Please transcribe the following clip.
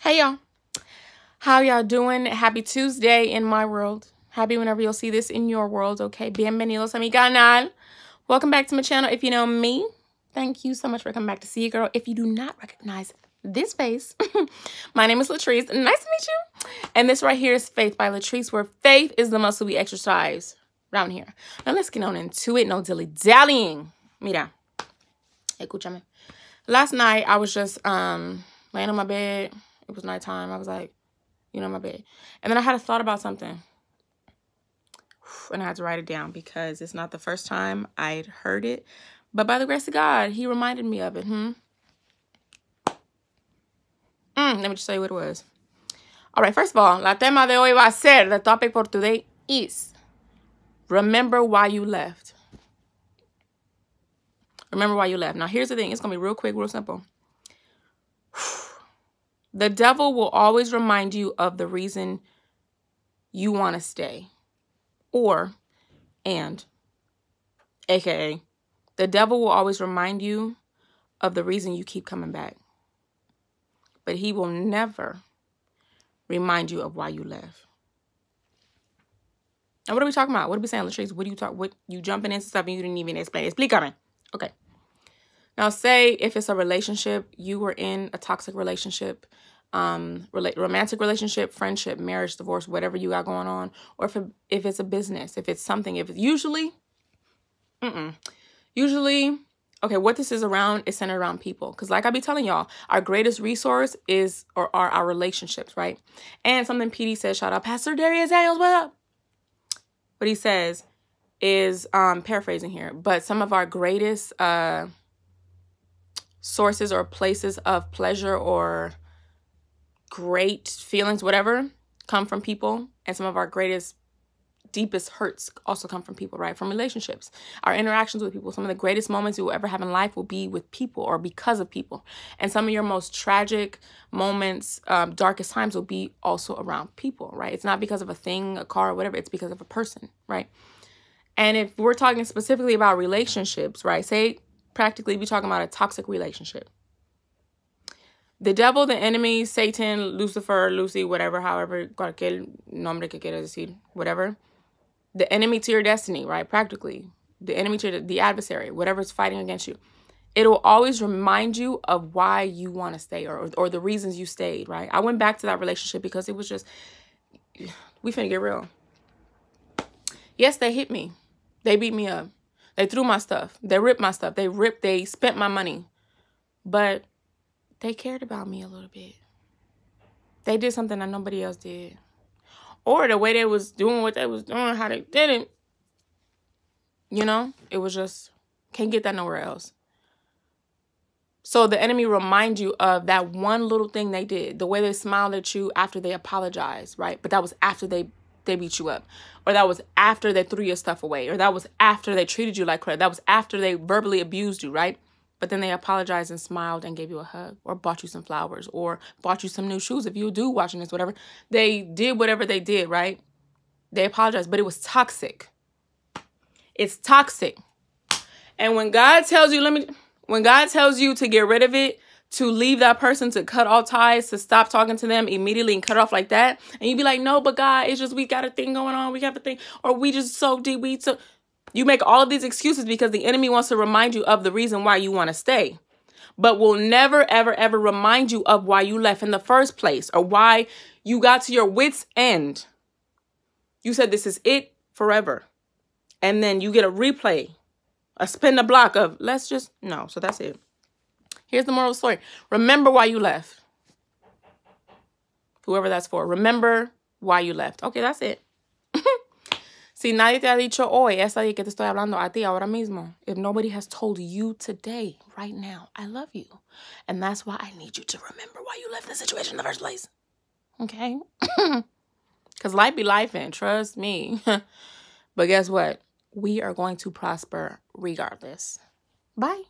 Hey y'all, how y'all doing? Happy Tuesday in my world. Happy whenever you'll see this in your world, okay? Bienvenidos a mi canal. Welcome back to my channel. If you know me, thank you so much for coming back to see you, girl. If you do not recognize this face, my name is Latrice. Nice to meet you. And this right here is Faith by Latrice, where faith is the muscle we exercise around here. Now let's get on into it. No dilly-dallying. Mira, escúchame. Last night, I was just laying on my bed. It was nighttime. I was like, my bed. And then I had a thought about something. And I had to write it down because it's not the first time I'd heard it. But by the grace of God, he reminded me of it. Let me just tell you what it was. All right, first of all, la tema de hoy va a ser, the topic for today is, remember why you left. Remember why you left. Now, here's the thing. It's going to be real quick, real simple. The devil will always remind you of the reason you want to stay. AKA, the devil will always remind you of the reason you keep coming back. But he will never remind you of why you left. And what are we talking about? What are we saying, Latrice? What you jumping into stuff and you didn't even explain? Explícame. Okay. Now, say if it's a relationship, you were in a toxic relationship, romantic relationship, friendship, marriage, divorce, whatever you got going on, or if it's a business, if it's something, if it's usually, okay, what this is around is centered around people. Because like I be telling y'all, our greatest resource are our relationships, right? And something PD says, shout out Pastor Darius Daniels, what up? What he says is, paraphrasing here, but some of our greatest sources or places of pleasure or great feelings, whatever, come from people. And some of our greatest, deepest hurts also come from people, right? From relationships, our interactions with people. Some of the greatest moments you will ever have in life will be with people or because of people. And some of your most tragic moments, darkest times will be also around people, right? It's not because of a thing, a car, or whatever. It's because of a person, right? And if we're talking specifically about relationships, right? Say, practically, we're talking about a toxic relationship. The devil, the enemy, Satan, Lucifer, Lucy, whatever, however, cualquier nombre que quieras decir, whatever. The enemy to your destiny, right? Practically. The enemy to the adversary, whatever's fighting against you. It will always remind you of why you want to stay or the reasons you stayed, right? I went back to that relationship because it was just, we finna get real. Yes, they hit me. They beat me up. They threw my stuff. They ripped my stuff. They spent my money. But they cared about me a little bit. They did something that nobody else did. Or the way they was doing what they was doing, how they did it. It was just, can't get that nowhere else. So the enemy reminds you of that one little thing they did. The way they smiled at you after they apologized, right? But that was after they beat you up. Or that was after they threw your stuff away. Or that was after they treated you like crap. That was after they verbally abused you, right? But then they apologized and smiled and gave you a hug. Or bought you some flowers. Or bought you some new shoes if you do watching this, whatever. They did whatever they did, right? They apologized. But it was toxic. It's toxic. And when God tells you, when God tells you to get rid of it, to leave that person, to cut all ties, to stop talking to them immediately and cut off like that. And you be like, no, but God, it's just we got a thing going on. We got a thing. Or we just so deep. You make all of these excuses because the enemy wants to remind you of the reason why you want to stay. But will never, ever, ever remind you of why you left in the first place. Or why you got to your wit's end. You said this is it forever. And then you get a replay. A spin the block of no. So that's it. Here's the moral of the story. Remember why you left. Whoever that's for. Remember why you left. Okay, that's it. Si nadie te ha dicho hoy, esta día que te estoy hablando a ti ahora mismo. If nobody has told you today, right now, I love you. And that's why I need you to remember why you left the situation in the first place. Okay? Because life be life in. Trust me. But guess what? We are going to prosper regardless. Bye.